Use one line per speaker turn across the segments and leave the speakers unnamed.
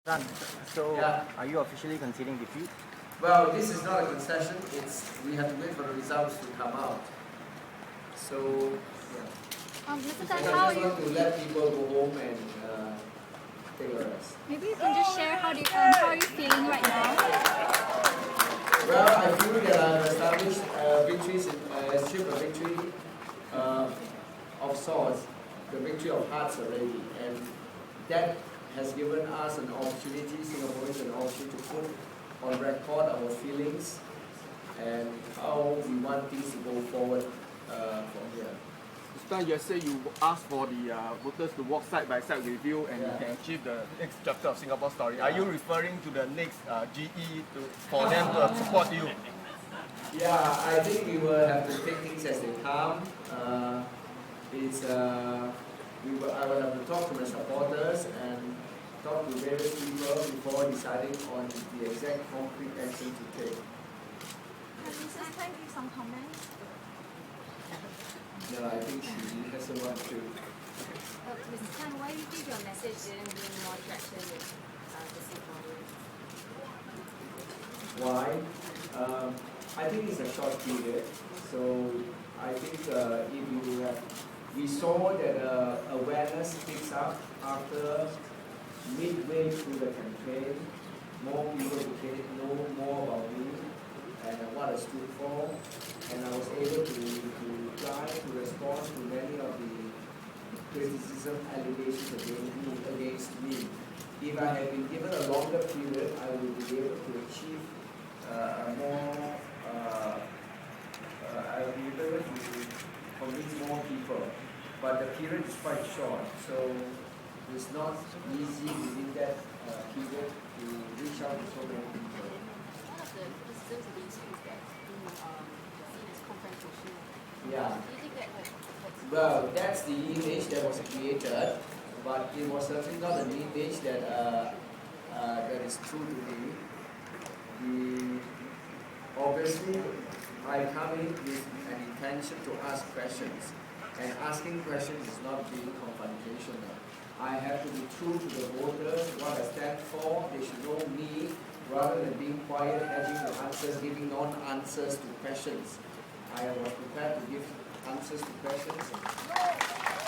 Done. So,
Yeah.
are you officially conceding defeat?
Well, this is not a concession. We have to wait for the results to come out. So, yeah.
Mr.
I
Tan,
just
how are you?
want to let people go home and take a rest.
Maybe you can just share how are you feeling right now?
Well, I feel that I've established achieved a victory of sorts, the victory of hearts already, and that has given us an opportunity, Singaporeans, an opportunity to put on record our feelings and how we want things to go forward from here.
This time you said you asked for the voters to walk side by side with you and
Yeah.
you can achieve the next chapter of Singapore story. Are you referring to the next GE for them to support you?
Yeah, I think we will have to take things as they come. I will have to talk to my supporters and talk to various people before deciding on the exact concrete action to take.
Can Mrs. Tan give some comments?
No, I think she doesn't want to.
Mrs. Tan, why do you think your message didn't gain more traction with the Singaporeans?
Why? I think it's a short period. So I think we saw that awareness picks up after midway through the campaign. More people became know more about me and what I stood for, and I was able to try to respond to many of the criticism, allegations against me. If I had been given a longer period, I would be able to achieve I would be able to convince more people. But the period is quite short, so it's not easy within that period to reach out to so many people.
One of the criticisms against you is that you seen as confrontational.
Yeah.
Do you think that hurts?
Well, that's the image that was created, but it was certainly not an image that that is true to me. Obviously, I come in with an intention to ask questions, and asking questions is not being confrontational. I have to be true to the voters, what I stand for. They should know me rather than being quiet, hedging the answers, giving non-answers to questions. I was prepared to give answers to questions, and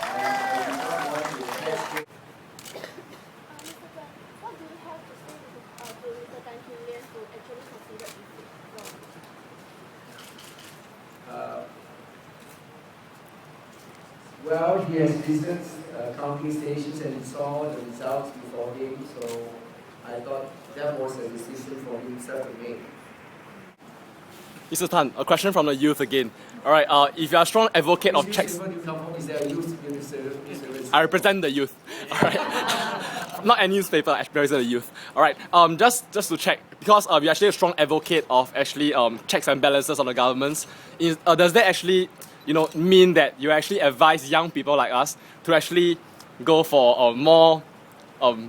I do not want to hedge.
Mr. Tan, what do you have to say to Mr. Tan QnA who actually considered defeat wrong?
Well, he has visited counting stations and he saw the results before him, so I thought that was a decision for himself to make.
Mr. Tan, a question from the youth again. Alright, if you are a strong advocate of
Which
checks...
newspaper do you come from? Is there a youth newspaper?
I represent the youth. Alright. Not any newspaper, I represent the youth. Alright, just to check, because you're actually a strong advocate of actually checks and balances on the governments, does that actually mean that you actually advise young people like us to actually go for more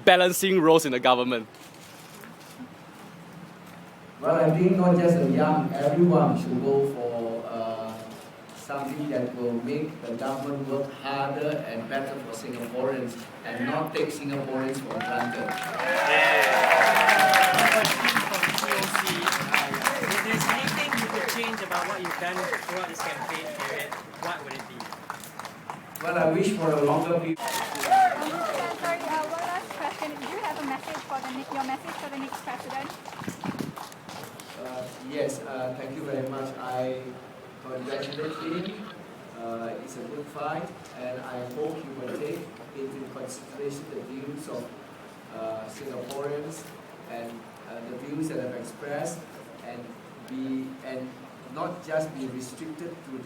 balancing roles in the government?
Well, I think not just the young, everyone should go for something that will make the government work harder and better for Singaporeans and not take Singaporeans for granted.
If there's anything you could change about what you've done throughout this campaign period, what would it be?
Well, I wish for a longer period.
Mr. Tan, sorry, one last question. Do you have a message for your message for the next president?
Yes, thank you very much. I congratulate him. It's a good fight, and I hope he will take into consideration the views of Singaporeans and the views that I've expressed, and not just be restricted to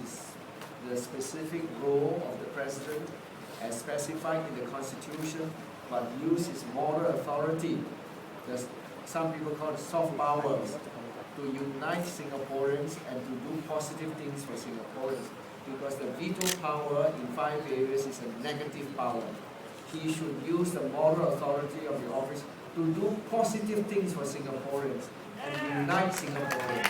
the specific role of the president as specified in the Constitution, but use his moral authority. Some people call it soft powers, to unite Singaporeans and to do positive things for Singaporeans, because the veto power in 5 areas is a negative power. He should use the moral authority of the office to do positive things for Singaporeans and unite Singaporeans.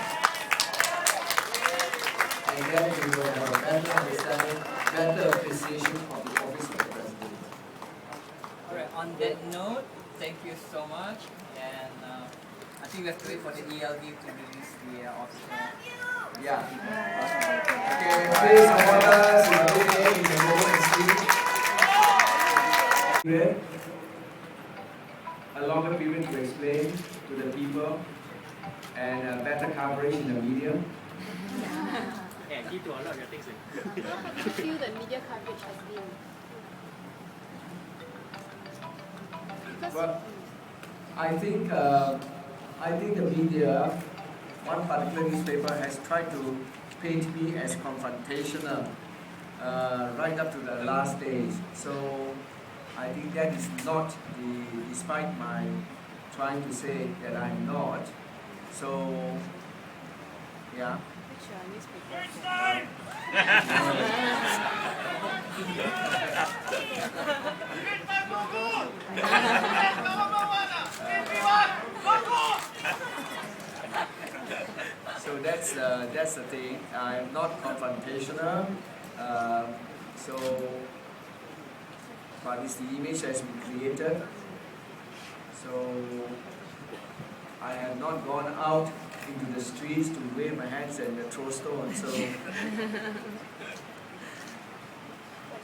And then we will have a better understanding, better appreciation of the office of the president.
Alright, on that note,
thank you so much, and I think we have to wait for the ELV to release the official.
Yeah. Okay, please support us in QnA in the moment speak. A longer period to explain to the people and better coverage in the media.
Yeah, key to a lot of your things.
How have you feel the media coverage has been? Because
Well, I think the media, one particular newspaper has tried to paint me as confrontational right up to the last days. So I think that is not despite my trying to say that I'm not. So yeah.
Which newspaper?
So that's the thing. I'm not confrontational. So, but it's the image that has been created. So I have not gone out into the streets to wave my hands and throw stones. So
But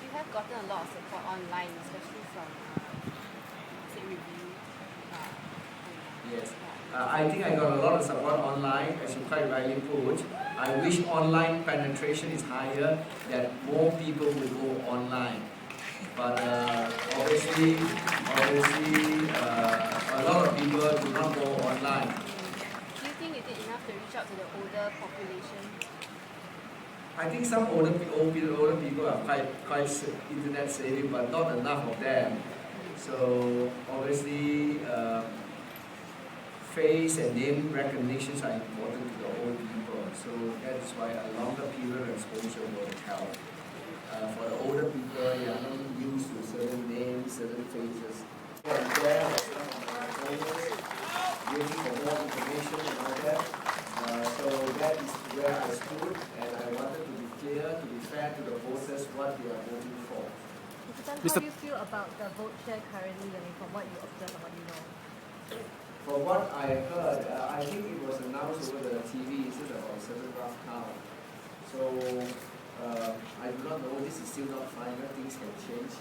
you have gotten a lot of support online, especially from say review.
yes, I think I got a lot of support online, as you quite rightly put. I wish online penetration is higher, that more people would go online. But obviously, a lot of people do not go online.
Do you think you did enough to reach out to the older population?
I think some older people are quite internet savvy, but not enough of them. So obviously, face and name recognitions are important to the old people. So that is why a longer period of exposure will help. For the older people, they are not used to certain names, certain faces. And there, waiting for more information and all that. So that is where I stood, and I wanted to be clear, to be fair to the voters what they are voting for.
Mr. Tan, how do you feel about the vote share currently, I mean, from what you observe and what you know?
From what I heard, I think it was announced over the TV, it's about a certain rough count. So I do not know, this is still not final, things can change.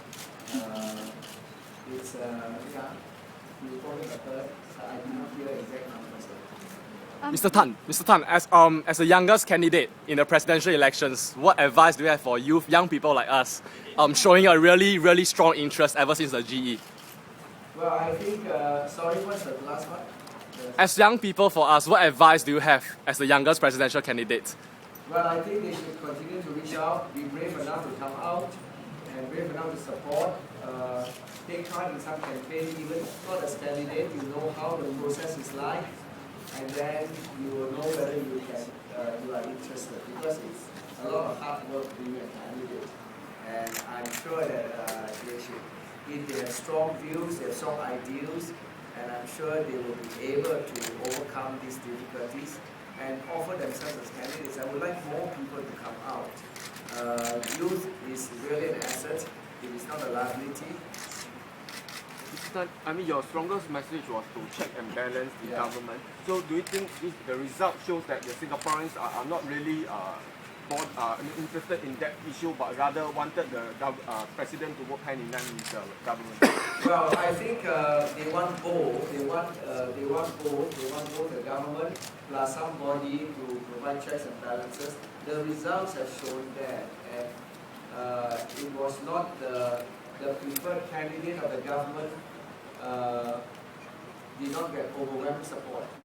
It's, yeah, you probably have heard, I did not hear exact numbers.
Mr. Tan, as the youngest candidate in the presidential elections, what advice do you have for young people like us, showing a really strong interest ever since the GE?
Well, I think, sorry, what's the last one?
As young people for us, what advice do you have as the youngest presidential candidate?
Well, I think they should continue to reach out, be brave enough to come out, and brave enough to support, take part in some campaign, even not as candidate, you know how the process is like, and then you will know whether you are interested, because it's a lot of hard work being a candidate, and I'm sure that they should, if they have strong views, they have strong ideals, and I'm sure they will be able to overcome these difficulties and offer themselves as candidates. I would like more people to come out. Youth is really an asset, it is not a liability.
I mean, your strongest message was to check and balance the government. So do you think the result shows that the Singaporeans are not really interested in that issue, but rather wanted the president to work hand in hand with the government?
Well, I think they want both. They want both. They want both the government plus somebody to provide checks and balances. The results have shown that, and it was not the preferred candidate of the government did not get overwhelming support.